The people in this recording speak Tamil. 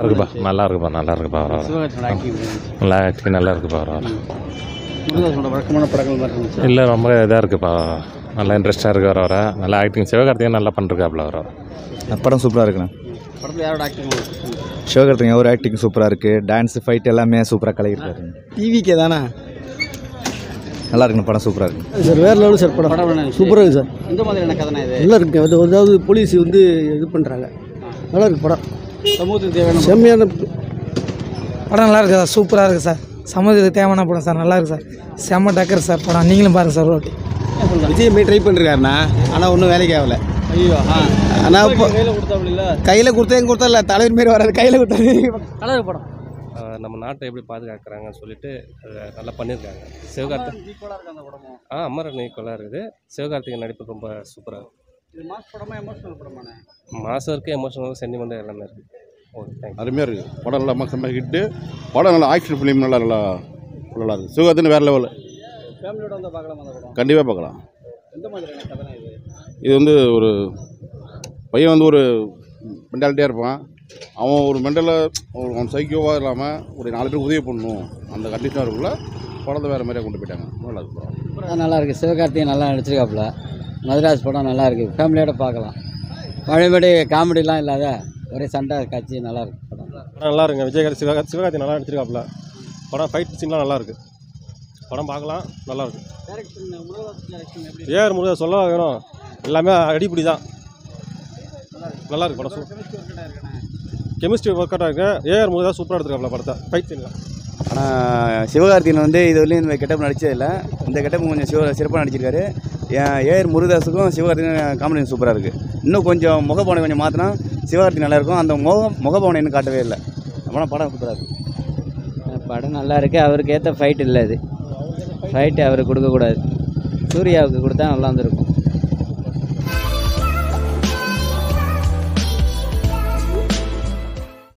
நல்லா இருக்குப்பா நல்லா ஆக்டிங் நல்லா இருக்குப்பா இல்லை ரொம்ப இதாக இருக்குப்பா நல்லா இன்ட்ரெஸ்ட்டாக இருக்கு வர நல்லா ஆக்டிங் சிவகார்த்திகேயன் நல்லா பண்ணிருக்காப்புல வர படம் சூப்பராக இருக்குண்ணா. படத்தில் யாரோட ஆக்டிங் சிவகார்த்திகேயன் ஒரு ஆக்டிங் சூப்பராக இருக்குது. டான்ஸு ஃபைட் எல்லாமே சூப்பராக கலக்கிருக்காரு. டிவிக்கே தானே நல்லா இருக்குண்ணா. படம் சூப்பராக இருக்குது சார். வேறு லெவலு சார். படம் சூப்பராக இருக்குது சார். எந்த மாதிரியான கதை இது? நல்லா இருக்குது. அதாவது போலீஸ் இது பண்ணுறாங்க. நல்லா இருக்குது படம். சமூகத்துக்கு தேவையான செம்மையான படம் நல்லா இருக்குது சார். சூப்பராக இருக்குது சார். சமூகத்துக்கு தேவையான படம் சார். நல்லா இருக்குது சார். செம்ம டக்கர் சார் படம். நீங்களும் பாருங்கள் சார். ஓட்டி விஜய் ட்ரை பண்ணிருக்காருண்ணா. ஆனால் ஒன்றும் வேலைக்கு ஆகலை. ஐயோ ஆனால் இப்போ கையில் கொடுத்தா இல்லை தலைவர் மாரி வராது. கையில் கொடுத்தாரு. நல்லா இருக்கு படம். நம்ம நாட்டை எப்படி பாதுகாக்கிறாங்கன்னு சொல்லிட்டு நல்லா பண்ணியிருக்காங்க. சிவகார்த்திகேயன் அமரன் ஈக்குவலாக இருக்குது. சிவகார்த்திகேயன் நடிப்பு ரொம்ப சூப்பராக இருக்குது. இது மாஸ் படமா எமோஷனல் படமாண்ணே? மாதம் இருக்குது, எமோஷனல், சென்டிமெண்ட் எல்லாமே இருக்குது. Okay, thank you. அருமையாக இருக்குது படம். நல்லா செம்ம ஹிட்டு படம். நல்லா ஆக்ஷன் ஃபிலிம் நல்லா இருக்குது. சிவகார்த்திகேயன் வேறு லெவலு. ஃபேமிலியோட வந்து பார்க்கலாம் அந்த படம். கண்டிப்பாக பார்க்கலாம். எந்த மாதிரியான கதை இது? இது வந்து ஒரு பையன் வந்து ஒரு மென்டாலிட்டியாக இருப்பான். அவன் ஒரு அவன் சைக்கோவாக இல்லாமல் ஒரு 4 பேர் உதவி பண்ணணும் அந்த கண்டிஷனாக இருக்குள்ள படத்தை வேறு மாதிரியாக கொண்டு போயிட்டாங்க. நல்லா இருக்கு படம். நல்லா இருக்குது. சிவகார்த்திகேயன் நல்லா நடிச்சிருக்காப்புல. மதுராஸ் படம் நல்லா இருக்குது. ஃபேமிலியோட பார்க்கலாம். பழையபடி காமெடிலாம் இல்லாத ஒரே சண்டை காட்சி நல்லா இருக்குது படம். படம் நல்லா இருக்குங்க. சிவகார்த்திகேயன் நல்லா நடிச்சிருக்காப்புல. படம் ஃபைட் சீன்லாம் நல்லா இருக்குது. படம் பார்க்கலாம். நல்லா இருக்கு. ஏஆர் முருகன் சொல்ல வேணும். எல்லாமே அடிப்படி தான். நல்லா இருக்கு படம். கெமிஸ்ட்ரி ஒர்க் அவுட் ஆகுங்க. ஏஆர் முருகன் சூப்பராக எடுத்துருக்காப்புல படத்தை. ஃபைட் சீன்லாம். ஆனால் சிவகார்த்திகேயன் வந்து இது வரையும் இந்த கெட்டப் நடிச்சதில்லை. இந்த கெட்டப் கொஞ்சம் சிறப்பாக நடிச்சிருக்காரு. ஏஆர் முருகதாஸுக்கும் சிவகார்த்திகேயன் காமெடி சூப்பராக இருக்குது. இன்னும் கொஞ்சம் முகபாவனை கொஞ்சம் மாற்றினா சிவகார்த்திகேயன் நல்லாயிருக்கும். அந்த முகபாவனை இன்னும் காட்டவே இல்லை. ஆனால் படம் சூப்பராக இருக்குது. படம் நல்லா இருக்குது. அவருக்கு ஏற்ற ஃபைட் இல்லை. அது ஃபைட்டு அவருக்கு கொடுக்கக்கூடாது. சூர்யாவுக்கு கொடுத்தா நல்லா இருந்திருக்கும்.